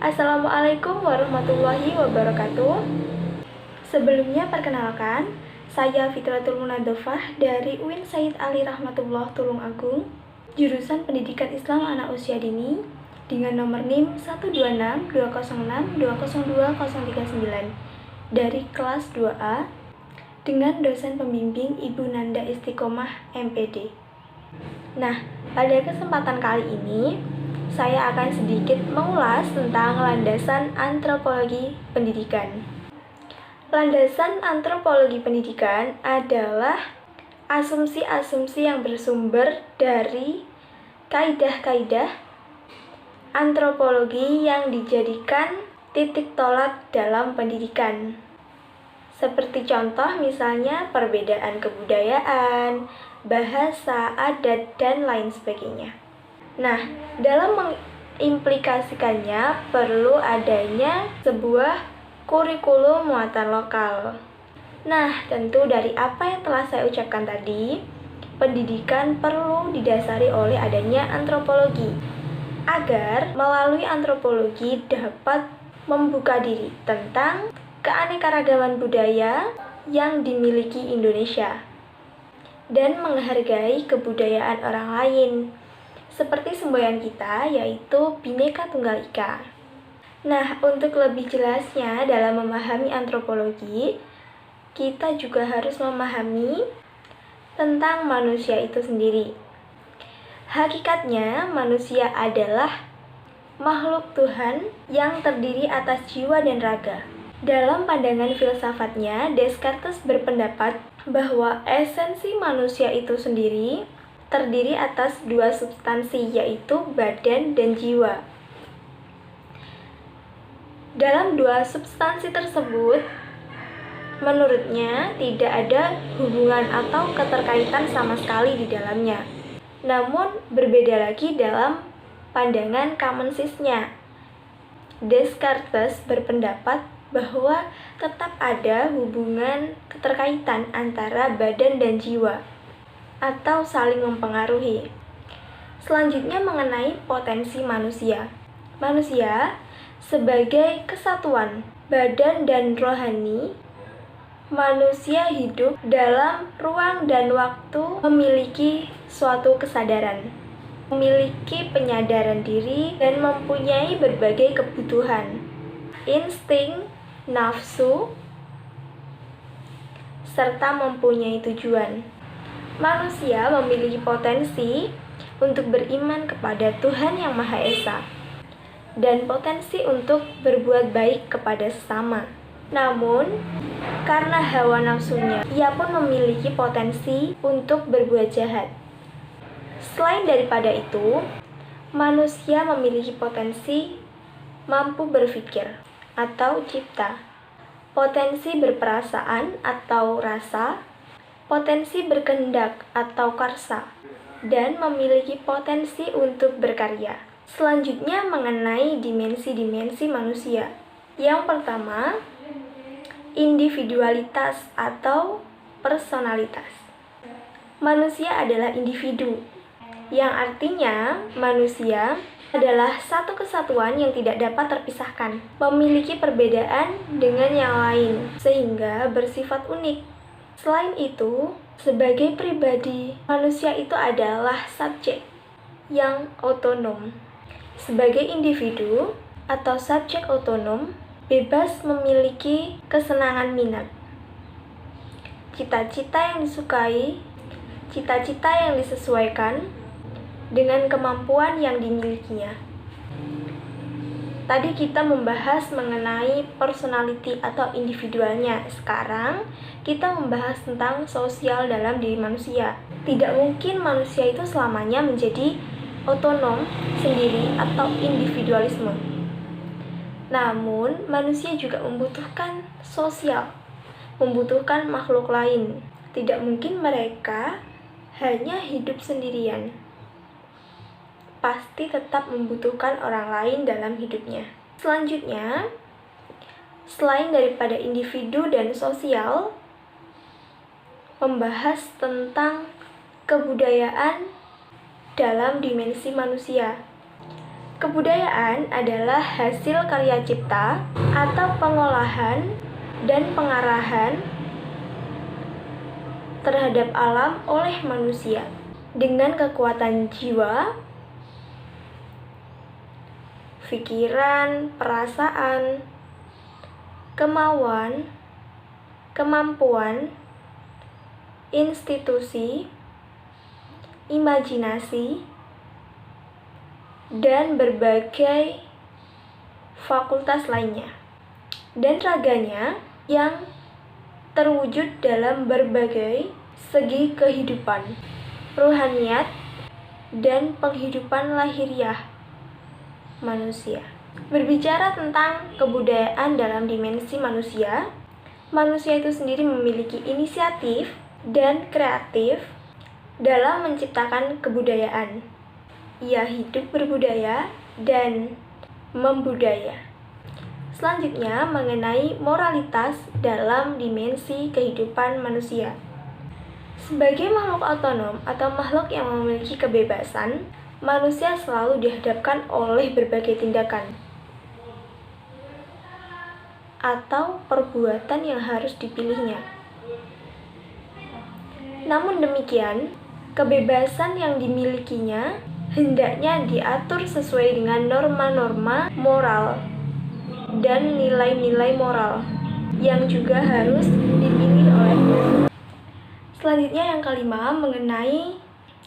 Assalamualaikum warahmatullahi wabarakatuh. Sebelumnya perkenalkan, saya Fitratul Munadofah dari UIN Said Ali Rahmatullah Tulungagung, jurusan Pendidikan Islam Anak Usia Dini dengan nomor NIM 12620620239 dari kelas 2A dengan dosen pembimbing Ibu Nanda Istiqomah MPD. Nah, pada kesempatan kali ini saya akan sedikit mengulas tentang landasan antropologi pendidikan. Landasan antropologi pendidikan adalah asumsi-asumsi yang bersumber dari kaidah-kaidah antropologi yang dijadikan titik tolak dalam pendidikan. Seperti contoh misalnya perbedaan kebudayaan, bahasa, adat, dan lain sebagainya. Nah, dalam mengimplikasikannya perlu adanya sebuah kurikulum muatan lokal. Nah, tentu dari apa yang telah saya ucapkan tadi, pendidikan perlu didasari oleh adanya antropologi, agar melalui antropologi dapat membuka diri tentang keanekaragaman budaya yang dimiliki Indonesia dan menghargai kebudayaan orang lain, seperti semboyan kita yaitu Bhinneka Tunggal Ika. Nah, untuk lebih jelasnya dalam memahami antropologi, kita juga harus memahami tentang manusia itu sendiri. Hakikatnya, manusia adalah makhluk Tuhan yang terdiri atas jiwa dan raga. Dalam pandangan filsafatnya, Descartes berpendapat bahwa esensi manusia itu sendiri terdiri atas dua substansi, yaitu badan dan jiwa. Dalam dua substansi tersebut, menurutnya tidak ada hubungan atau keterkaitan sama sekali di dalamnya. Namun, berbeda lagi dalam pandangan Kamensisnya. Descartes berpendapat bahwa tetap ada hubungan keterkaitan antara badan dan jiwa, atau saling mempengaruhi. Selanjutnya mengenai potensi manusia. Manusia sebagai kesatuan badan dan rohani, manusia hidup dalam ruang dan waktu memiliki suatu kesadaran, memiliki penyadaran diri dan mempunyai berbagai kebutuhan, insting, nafsu, serta mempunyai tujuan. Manusia memiliki potensi untuk beriman kepada Tuhan Yang Maha Esa dan potensi untuk berbuat baik kepada sesama. Namun, karena hawa nafsunya, ia pun memiliki potensi untuk berbuat jahat. Selain daripada itu, manusia memiliki potensi mampu berpikir atau cipta, potensi berperasaan atau rasa, potensi berkehendak atau karsa, dan memiliki potensi untuk berkarya. Selanjutnya mengenai dimensi-dimensi manusia. Yang pertama, individualitas atau personalitas. Manusia adalah individu, yang artinya manusia adalah satu kesatuan yang tidak dapat terpisahkan, memiliki perbedaan dengan yang lain, sehingga bersifat unik. Selain itu, sebagai pribadi, manusia itu adalah subjek yang otonom. Sebagai individu atau subjek otonom, bebas memiliki kesenangan minat, cita-cita yang disukai, cita-cita yang disesuaikan dengan kemampuan yang dimilikinya. Tadi kita membahas mengenai personality atau individualnya. Sekarang kita membahas tentang sosial dalam diri manusia. Tidak mungkin manusia itu selamanya menjadi otonom sendiri atau individualisme. Namun, manusia juga membutuhkan sosial, membutuhkan makhluk lain. Tidak mungkin mereka hanya hidup sendirian. Pasti tetap membutuhkan orang lain dalam hidupnya. Selanjutnya, selain daripada individu dan sosial, membahas tentang kebudayaan dalam dimensi manusia. Kebudayaan adalah hasil karya cipta atau pengolahan dan pengarahan terhadap alam oleh manusia dengan kekuatan jiwa, pikiran, perasaan, kemauan, kemampuan, institusi, imajinasi, dan berbagai fakultas lainnya, dan raganya yang terwujud dalam berbagai segi kehidupan, ruhaniyat, dan penghidupan lahiriah manusia. Berbicara tentang kebudayaan dalam dimensi manusia, manusia itu sendiri memiliki inisiatif dan kreatif dalam menciptakan kebudayaan. Ia hidup berbudaya dan membudaya. Selanjutnya, mengenai moralitas dalam dimensi kehidupan manusia. Sebagai makhluk otonom atau makhluk yang memiliki kebebasan, manusia selalu dihadapkan oleh berbagai tindakan atau perbuatan yang harus dipilihnya. Namun demikian, kebebasan yang dimilikinya hendaknya diatur sesuai dengan norma-norma moral dan nilai-nilai moral yang juga harus dipilih olehnya. Selanjutnya yang kelima, mengenai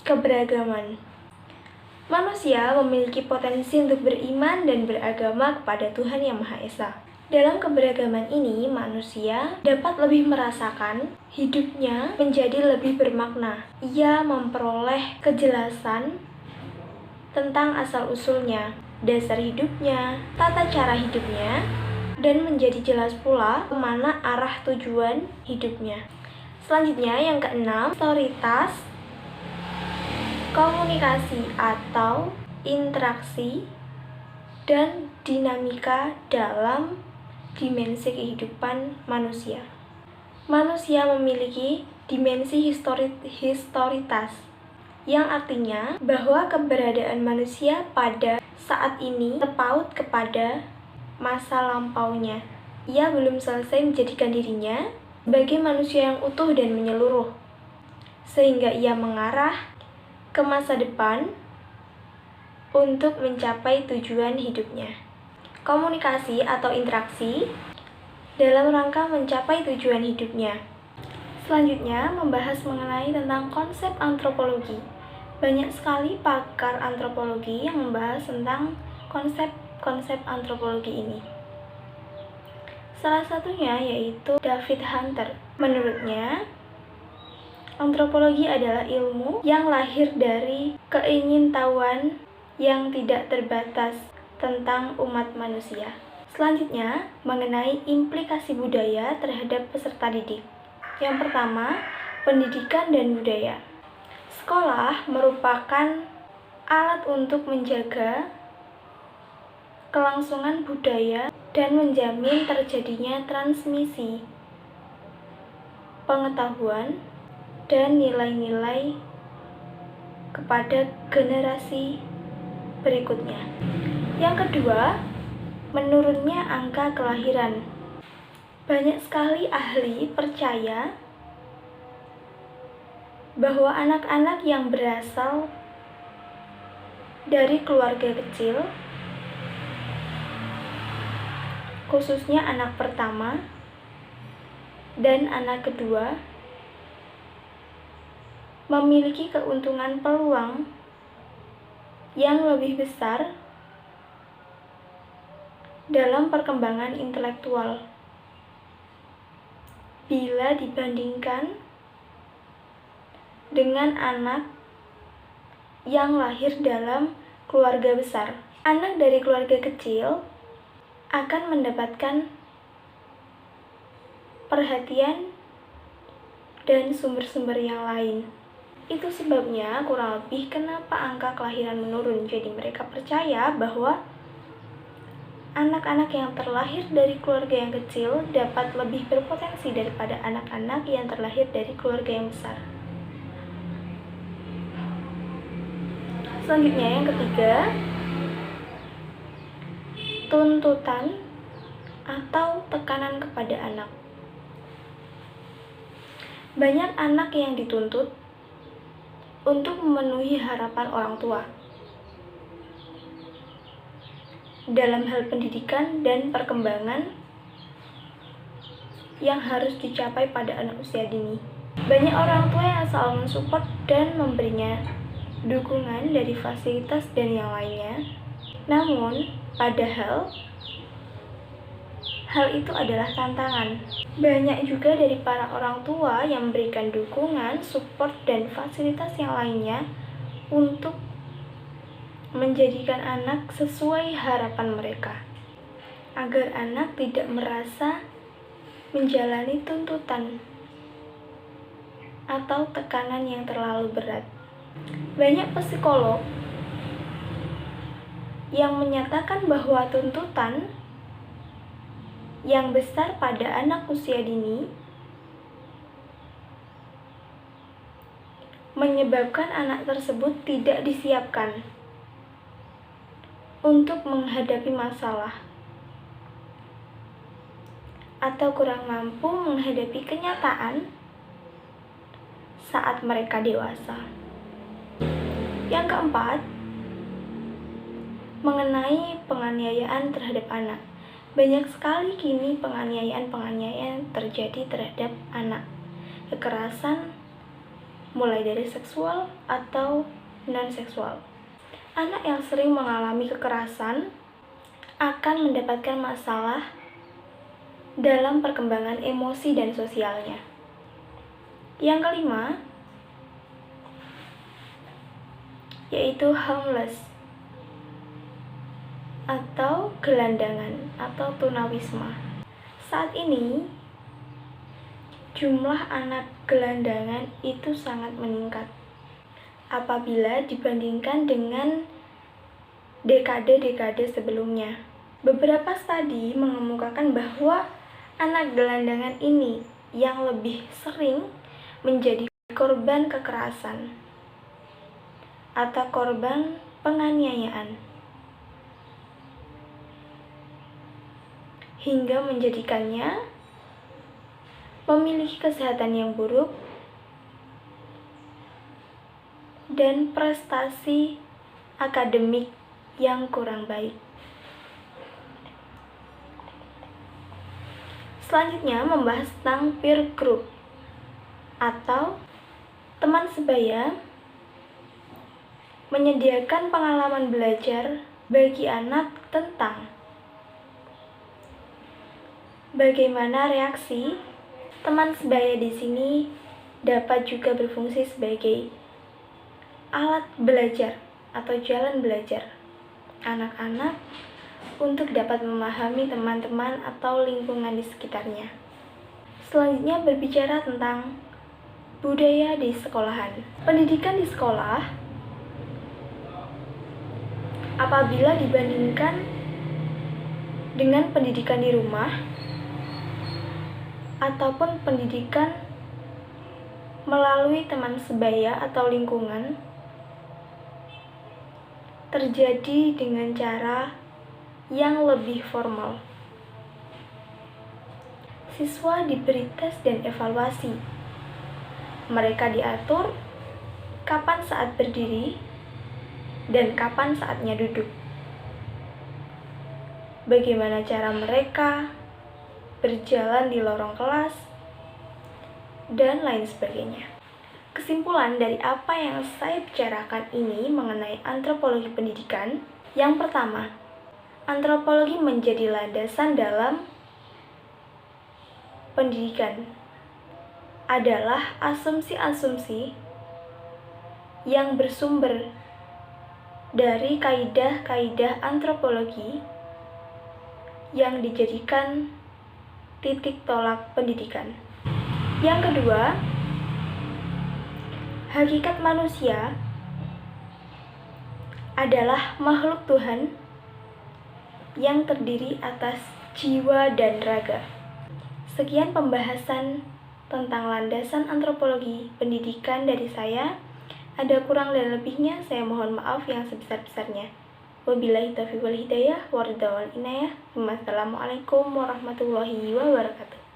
keberagaman. Manusia memiliki potensi untuk beriman dan beragama kepada Tuhan Yang Maha Esa. Dalam keberagaman ini, manusia dapat lebih merasakan hidupnya menjadi lebih bermakna. Ia memperoleh kejelasan tentang asal-usulnya, dasar hidupnya, tata cara hidupnya, dan menjadi jelas pula kemana arah tujuan hidupnya. Selanjutnya yang keenam, otoritas, komunikasi atau interaksi, dan dinamika dalam dimensi kehidupan manusia. Manusia memiliki dimensi historitas, yang artinya bahwa keberadaan manusia pada saat ini terpaut kepada masa lampaunya. Ia belum selesai menjadikan dirinya sebagai manusia yang utuh dan menyeluruh, sehingga ia mengarah ke masa depan untuk mencapai tujuan hidupnya. Komunikasi atau interaksi dalam rangka mencapai tujuan hidupnya. Selanjutnya, membahas mengenai tentang konsep antropologi. Banyak sekali pakar antropologi yang membahas tentang konsep antropologi ini. Salah satunya yaitu David Hunter. Menurutnya, antropologi adalah ilmu yang lahir dari keingintahuan yang tidak terbatas tentang umat manusia. Selanjutnya, mengenai implikasi budaya terhadap peserta didik. Yang pertama, pendidikan dan budaya. Sekolah merupakan alat untuk menjaga kelangsungan budaya dan menjamin terjadinya transmisi pengetahuan dan nilai-nilai kepada generasi berikutnya. Yang kedua, menurunnya angka kelahiran. Banyak sekali ahli percaya bahwa anak-anak yang berasal dari keluarga kecil, khususnya anak pertama dan anak kedua, memiliki keuntungan peluang yang lebih besar dalam perkembangan intelektual bila dibandingkan dengan anak yang lahir dalam keluarga besar. Anak dari keluarga kecil akan mendapatkan perhatian dan sumber-sumber yang lain. Itu sebabnya kurang lebih kenapa angka kelahiran menurun. Jadi mereka percaya bahwa anak-anak yang terlahir dari keluarga yang kecil dapat lebih berpotensi daripada anak-anak yang terlahir dari keluarga yang besar. Selanjutnya yang ketiga, tuntutan atau tekanan kepada anak. Banyak anak yang dituntut untuk memenuhi harapan orang tua dalam hal pendidikan dan perkembangan yang harus dicapai pada anak usia dini. Banyak orang tua yang selalu mensupport dan memberinya dukungan dari fasilitas dan yang lainnya. Namun, padahal hal itu adalah tantangan. Banyak juga dari para orang tua yang memberikan dukungan, support, dan fasilitas yang lainnya untuk menjadikan anak sesuai harapan mereka, agar anak tidak merasa menjalani tuntutan atau tekanan yang terlalu berat. Banyak psikolog yang menyatakan bahwa tuntutan yang besar pada anak usia dini menyebabkan anak tersebut tidak disiapkan untuk menghadapi masalah atau kurang mampu menghadapi kenyataan saat mereka dewasa. Yang keempat, mengenai penganiayaan terhadap anak. Banyak sekali kini penganiayaan terjadi terhadap anak. Kekerasan mulai dari seksual atau non-seksual. Anak yang sering mengalami kekerasan akan mendapatkan masalah dalam perkembangan emosi dan sosialnya. Yang kelima, yaitu homeless atau gelandangan atau tunawisma. Saat ini, jumlah anak gelandangan itu sangat meningkat apabila dibandingkan dengan dekade-dekade sebelumnya. Beberapa studi mengemukakan bahwa anak gelandangan ini yang lebih sering menjadi korban kekerasan atau korban penganiayaan, hingga menjadikannya memiliki kesehatan yang buruk dan prestasi akademik yang kurang baik. Selanjutnya membahas tentang peer group atau teman sebaya menyediakan pengalaman belajar bagi anak tentang bagaimana reaksi. Teman sebaya di sini dapat juga berfungsi sebagai alat belajar atau jalan belajar anak-anak untuk dapat memahami teman-teman atau lingkungan di sekitarnya. Selanjutnya berbicara tentang budaya di sekolahan. Pendidikan di sekolah apabila dibandingkan dengan pendidikan di rumah ataupun pendidikan melalui teman sebaya atau lingkungan, terjadi dengan cara yang lebih formal. Siswa diberi tes dan evaluasi. Mereka diatur kapan saat berdiri dan kapan saatnya duduk. Bagaimana cara mereka berjalan di lorong kelas, dan lain sebagainya. Kesimpulan dari apa yang saya bicarakan ini mengenai antropologi pendidikan, yang pertama, antropologi menjadi landasan dalam pendidikan adalah asumsi-asumsi yang bersumber dari kaidah-kaidah antropologi yang dijadikan titik tolak pendidikan. Yang kedua, hakikat manusia adalah makhluk Tuhan yang terdiri atas jiwa dan raga. Sekian pembahasan tentang landasan antropologi pendidikan dari saya. Ada kurang dan lebihnya, saya mohon maaf yang sebesar-besarnya. Wabillahi taufiq wal hidayah, waridha wal inayah. Wassalamualaikum warahmatullahi wabarakatuh.